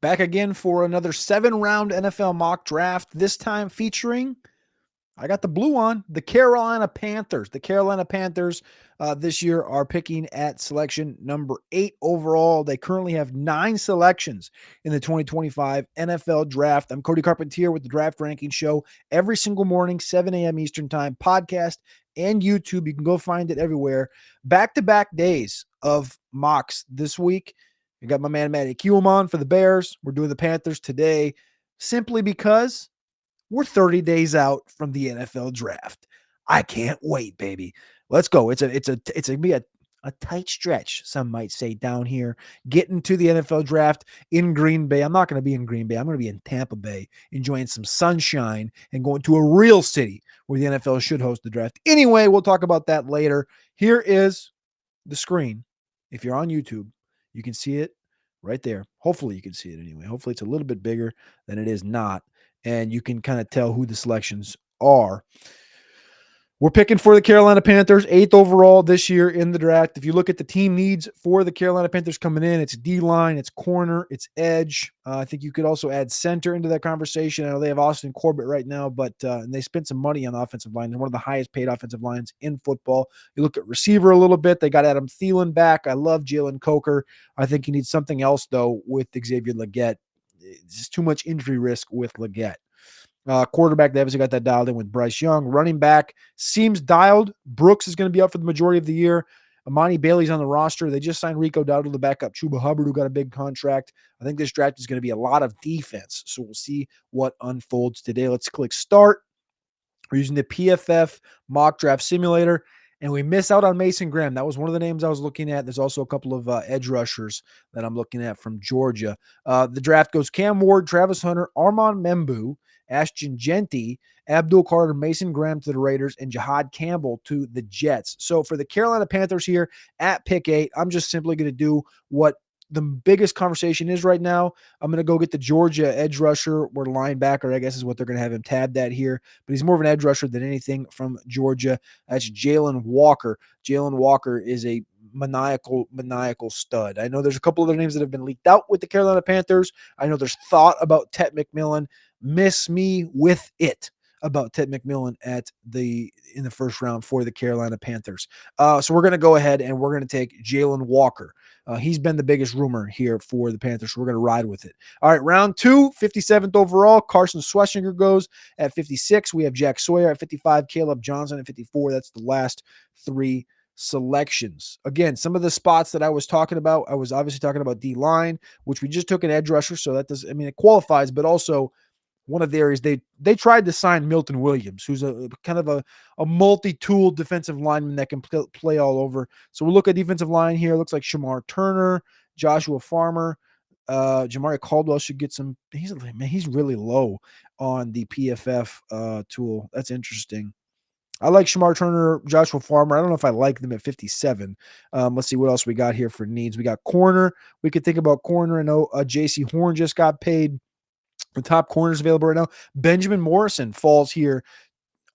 Back again for another 7-round NFL mock draft, this time featuring, I got the blue on, the Carolina Panthers. The Carolina Panthers this year are picking at selection number 8 overall. They currently have 9 selections in the 2025 NFL Draft. I'm Cody Carpentier with the Draft Ranking Show every single morning, 7 a.m. Eastern Time, podcast and YouTube. You can go find it everywhere. Back-to-back days of mocks this week. I got my man Matty Kuhlman on for the Bears. We're doing the Panthers today simply because we're 30 days out from the NFL draft. I can't wait, baby. Let's go. It's gonna be a tight stretch, some might say, down here, getting to the NFL draft in Green Bay. I'm not going to be in Green Bay. I'm going to be in Tampa Bay, enjoying some sunshine and going to a real city where the NFL should host the draft. Anyway, we'll talk about that later. Here is the screen. If you're on YouTube, you can see it right there. Hopefully you can see it anyway. Hopefully it's a little bit bigger than it is not. And you can kind of tell who the selections are. We're picking for the Carolina Panthers, 8th overall this year in the draft. If you look at the team needs for the Carolina Panthers coming in, it's D-line, it's corner, it's edge. I think you could also add center into that conversation. I know they have Austin Corbett right now, but and they spent some money on the offensive line. They're one of the highest paid offensive lines in football. You look at receiver a little bit. They got Adam Thielen back. I love Jalen Coker. I think you need something else, though, with Xavier Legette. It's just too much injury risk with Legette. Quarterback, they obviously got that dialed in with Bryce Young. Running back seems dialed. Brooks is going to be up for the majority of the year. Amani Bailey's on the roster. They just signed Rico Dowdle, the backup. Chuba Hubbard, who got a big contract. I think this draft is going to be a lot of defense. So we'll see what unfolds today. Let's click start. We're using the PFF mock draft simulator, and we miss out on Mason Graham. That was one of the names I was looking at. There's also a couple of edge rushers that I'm looking at from Georgia. The draft goes Cam Ward, Travis Hunter, Armand Membu, Ashton Genty, Abdul Carter, Mason Graham to the Raiders, and Jihad Campbell to the Jets. So for the Carolina Panthers here at pick 8, I'm just simply going to do what the biggest conversation is right now. I'm going to go get the Georgia edge rusher or linebacker, I guess is what they're going to have him tabbed at here. But he's more of an edge rusher than anything from Georgia. That's Jalen Walker. Jalen Walker is a maniacal stud. I know there's a couple other names that have been leaked out with the Carolina Panthers. I know there's thought about Tet McMillan. Miss me with it about Ted McMillan in the first round for the Carolina Panthers. So we're going to go ahead and we're going to take Jalen Walker. He's been the biggest rumor here for the Panthers, so we're going to ride with it. All right, round 2, 57th overall. Carson Schlesinger goes at 56. We have Jack Sawyer at 55, Caleb Johnson at 54. That's the last 3 selections. Again, some of the spots that I was talking about, I was obviously talking about D-line, which we just took an edge rusher, so that does, I mean, it qualifies, but also one of the areas they tried to sign Milton Williams, who's a kind of a multi-tool defensive lineman that can play all over. So we'll look at defensive line here. It looks like Shamar Turner, Joshua Farmer, Jamari Caldwell should get some. He's really low on the PFF tool. That's interesting. I like Shamar Turner, Joshua Farmer. I don't know if I like them at 57. Let's see what else we got here for needs. We got corner. We could think about corner. I know J.C. Horn just got paid. The top corners available right now. Benjamin Morrison falls here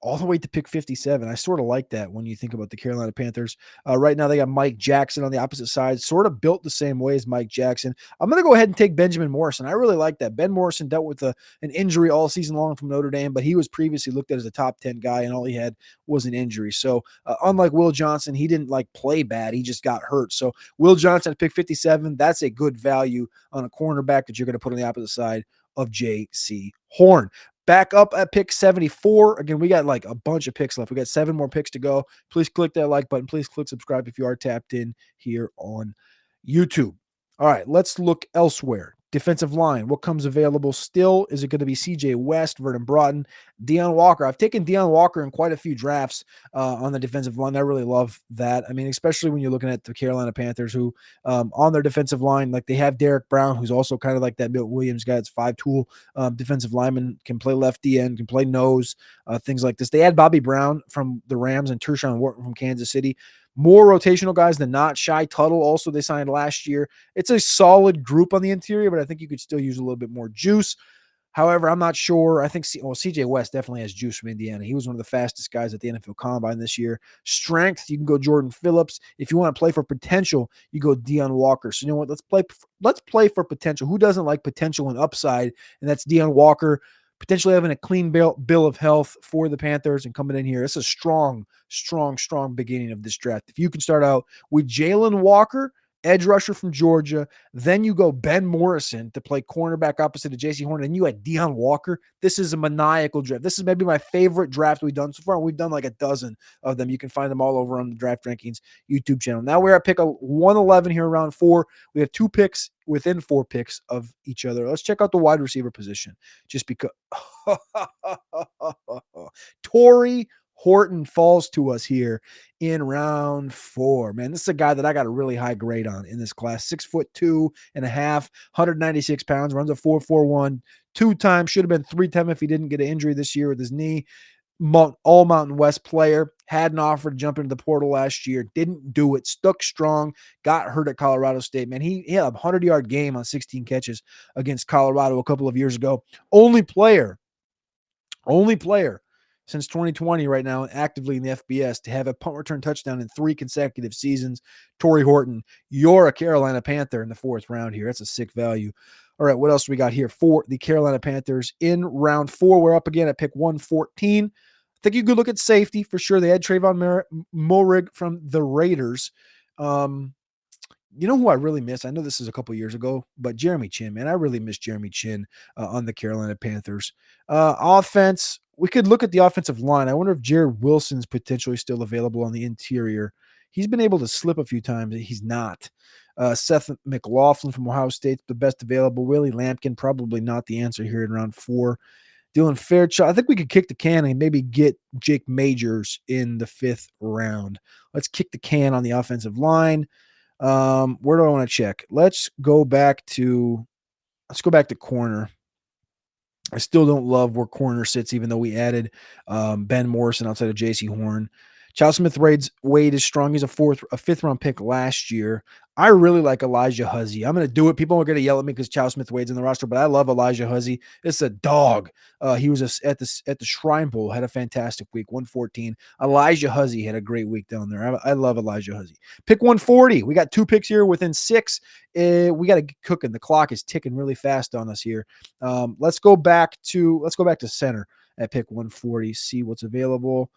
all the way to pick 57. I sort of like that when you think about the Carolina Panthers. Right now, they got Mike Jackson on the opposite side, sort of built the same way as Mike Jackson. I'm going to go ahead and take Benjamin Morrison. I really like that. Ben Morrison dealt with an injury all season long from Notre Dame, but he was previously looked at as a top 10 guy, and all he had was an injury. So unlike Will Johnson, he didn't play bad. He just got hurt. So Will Johnson at pick 57, that's a good value on a cornerback that you're going to put on the opposite side of J.C. Horn. Back up at pick 74. Again, we got a bunch of picks left. We got 7 more picks to go. Please click that like button. Please click subscribe if you are tapped in here on YouTube. All right, let's look elsewhere. Defensive line, what comes available still? Is it going to be CJ West, Vernon Broughton, Deion Walker? I've taken Deion Walker in quite a few drafts on the defensive line. I really love that. I mean, especially when you're looking at the Carolina Panthers, who on their defensive line, they have Derek Brown, who's also kind of like that Milt Williams guy. It's 5-tool defensive lineman, can play left end, can play nose, things like this. They had Bobby Brown from the Rams and Tershawn Wharton from Kansas City. More rotational guys than not. Shy Tuttle also they signed last year. It's a solid group on the interior, but I think you could still use a little bit more juice. However, I'm not sure. I think CJ West definitely has juice from Indiana. He was one of the fastest guys at the NFL Combine this year. Strength, you can go Jordan Phillips. If you want to play for potential, you go Deion Walker. So you know what? Let's play for potential. Who doesn't like potential and upside? And that's Deion Walker potentially having a clean bill of health for the Panthers and coming in here. It's a strong beginning of this draft. If you can start out with Jalen Walker, edge rusher from Georgia. Then you go Ben Morrison to play cornerback opposite of J.C. Horn. And you had Deion Walker. This is a maniacal draft. This is maybe my favorite draft we've done so far. We've done like a dozen of them. You can find them all over on the Draft Rankings YouTube channel. Now we're at pick 111 here, round 4. We have 2 picks within 4 picks of each other. Let's check out the wide receiver position just because. Torrey Horton falls to us here in round 4. Man, this is a guy that I got a really high grade on in this class. 6'2.5", 196 pounds, runs a 4.41, 2-time, should have been 3-time if he didn't get an injury this year with his knee. All Mountain West player, had an offer to jump into the portal last year, didn't do it, stuck strong, got hurt at Colorado State. Man, he had a 100-yard game on 16 catches against Colorado a couple of years ago. Only player since 2020 right now actively in the FBS to have a punt return touchdown in 3 consecutive seasons. Torrey Horton, you're a Carolina Panther in the 4th round here. That's a sick value. All right, what else do we got here for the Carolina Panthers in round 4? We're up again at pick 114. I think you could look at safety for sure. They had Trayvon Moehrig from the Raiders. You know who I really miss? I know this is a couple years ago, but Jeremy Chin, man. I really miss Jeremy Chin on the Carolina Panthers. Offense, we could look at the offensive line. I wonder if Jared Wilson's potentially still available on the interior. He's been able to slip a few times. He's not. Seth McLaughlin from Ohio State, the best available. Willie Lampkin, probably not the answer here in round 4. Dylan Fairchild, I think we could kick the can and maybe get Jake Majors in the 5th round. Let's kick the can on the offensive line. Where do I want to check? Let's go back to corner. I still don't love where corner sits, even though we added Ben Morrison outside of J.C. Horn. Charles Smith-Wade is strong. He's a 5th round pick last year. I really like Elijah Huzzie. I'm going to do it. People are going to yell at me because Charles Smith-Wade's in the roster, but I love Elijah Huzzie. It's a dog. He was at the Shrine Bowl, had a fantastic week, 114. Elijah Huzzie had a great week down there. I love Elijah Huzzie. Pick 140. We got 2 picks here within 6. We got to get cooking. The clock is ticking really fast on us here. Let's go back to center at pick 140. See what's available.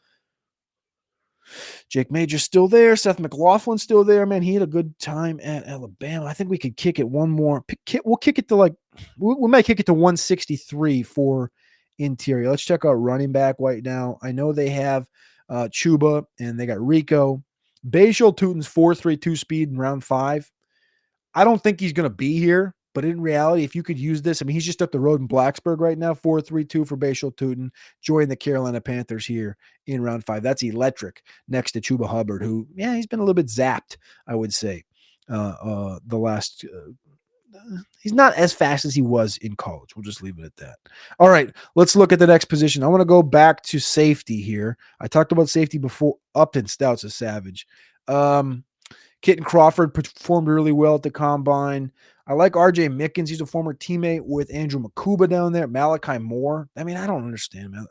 Jake Major's still there. Seth McLaughlin's still there. Man, he had a good time at Alabama. I think we could kick it one more. We'll kick it to we might kick it to 163 for interior. Let's check out running back right now. I know they have Chuba and they got Rico. Bashal Tutin's 4.32 speed in round 5. I don't think he's going to be here, but in reality, if you could use this, I mean, he's just up the road in Blacksburg right now, 4.32 for Bashal Tutin, join the Carolina Panthers here in round 5. That's electric next to Chuba Hubbard, who, yeah, he's been a little bit zapped, I would say, the last he's not as fast as he was in college. We'll just leave it at that. All right, let's look at the next position. I want to go back to safety here. I talked about safety before. Upton Stout's a savage. Kitten Crawford performed really well at the Combine. I like R.J. Mickens. He's a former teammate with Andrew Makuba down there. Malachi Moore. I mean, I don't understand, man.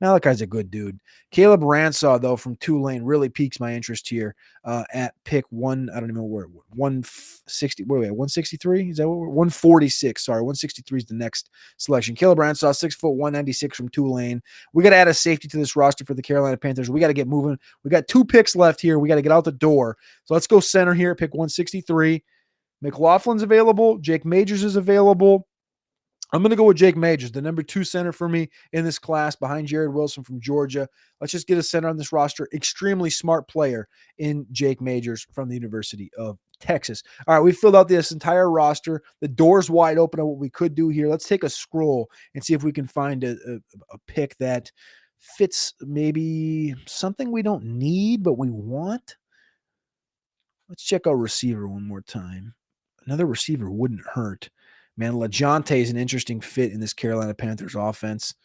Malachi's a good dude. Caleb Ransaw, though, from Tulane really piques my interest here at pick 1. I don't even know where 160. Wait, 163? Is that what we're 146? Sorry, 163 is the next selection. Caleb Ransaw, 6', 196 from Tulane. We got to add a safety to this roster for the Carolina Panthers. We got to get moving. We got 2 picks left here. We got to get out the door. So let's go center here at pick 163. McLaughlin's available. Jake Majors is available. I'm going to go with Jake Majors, the number 2 center for me in this class behind Jared Wilson from Georgia. Let's just get a center on this roster. Extremely smart player in Jake Majors from the University of Texas. All right, we filled out this entire roster. The door's wide open on what we could do here. Let's take a scroll and see if we can find a pick that fits maybe something we don't need, but we want. Let's check out receiver one more time. Another receiver wouldn't hurt. Man, LaJonte is an interesting fit in this Carolina Panthers offense.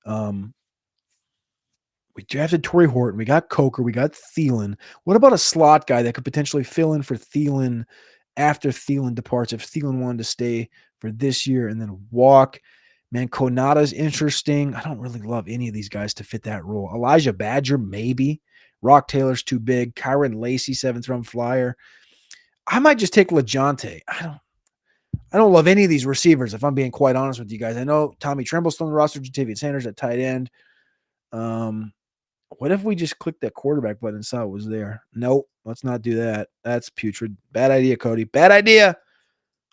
We drafted Torrey Horton. We got Coker. We got Thielen. What about a slot guy that could potentially fill in for Thielen after Thielen departs if Thielen wanted to stay for this year and then walk? Man, Konada's interesting. I don't really love any of these guys to fit that role. Elijah Badger, maybe. Rock Taylor's too big. Kyron Lacey, 7th-round flyer. I might just take LeJohntay. I don't love any of these receivers, if I'm being quite honest with you guys. I know Tommy Tremble's still on the roster, Jatavius Sanders at tight end. What if we just clicked that quarterback button and saw it was there? Nope, let's not do that. That's putrid. Bad idea, Cody. Bad idea.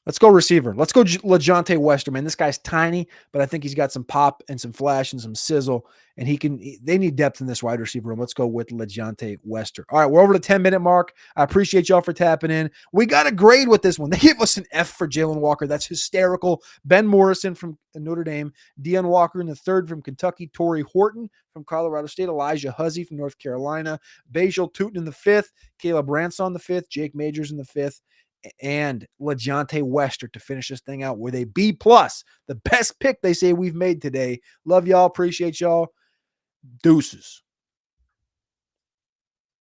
Let's go receiver. Let's go LeJohntay Westerman. This guy's tiny, but I think he's got some pop and some flash and some sizzle, and they need depth in this wide receiver room. Let's go with LeJohntay Wester. All right, we're over the 10-minute mark. I appreciate y'all for tapping in. We got a grade with this one. They gave us an F for Jalen Walker. That's hysterical. Ben Morrison from Notre Dame, Deion Walker in the 3rd from Kentucky, Torrey Horton from Colorado State, Elijah Huzzy from North Carolina, Bajal Tootin in the 5th, Caleb Ransom in the 5th, Jake Majors in the 5th, and LeJohntay Wester to finish this thing out with a B+. The best pick they say we've made today. Love y'all. Appreciate y'all. Deuces.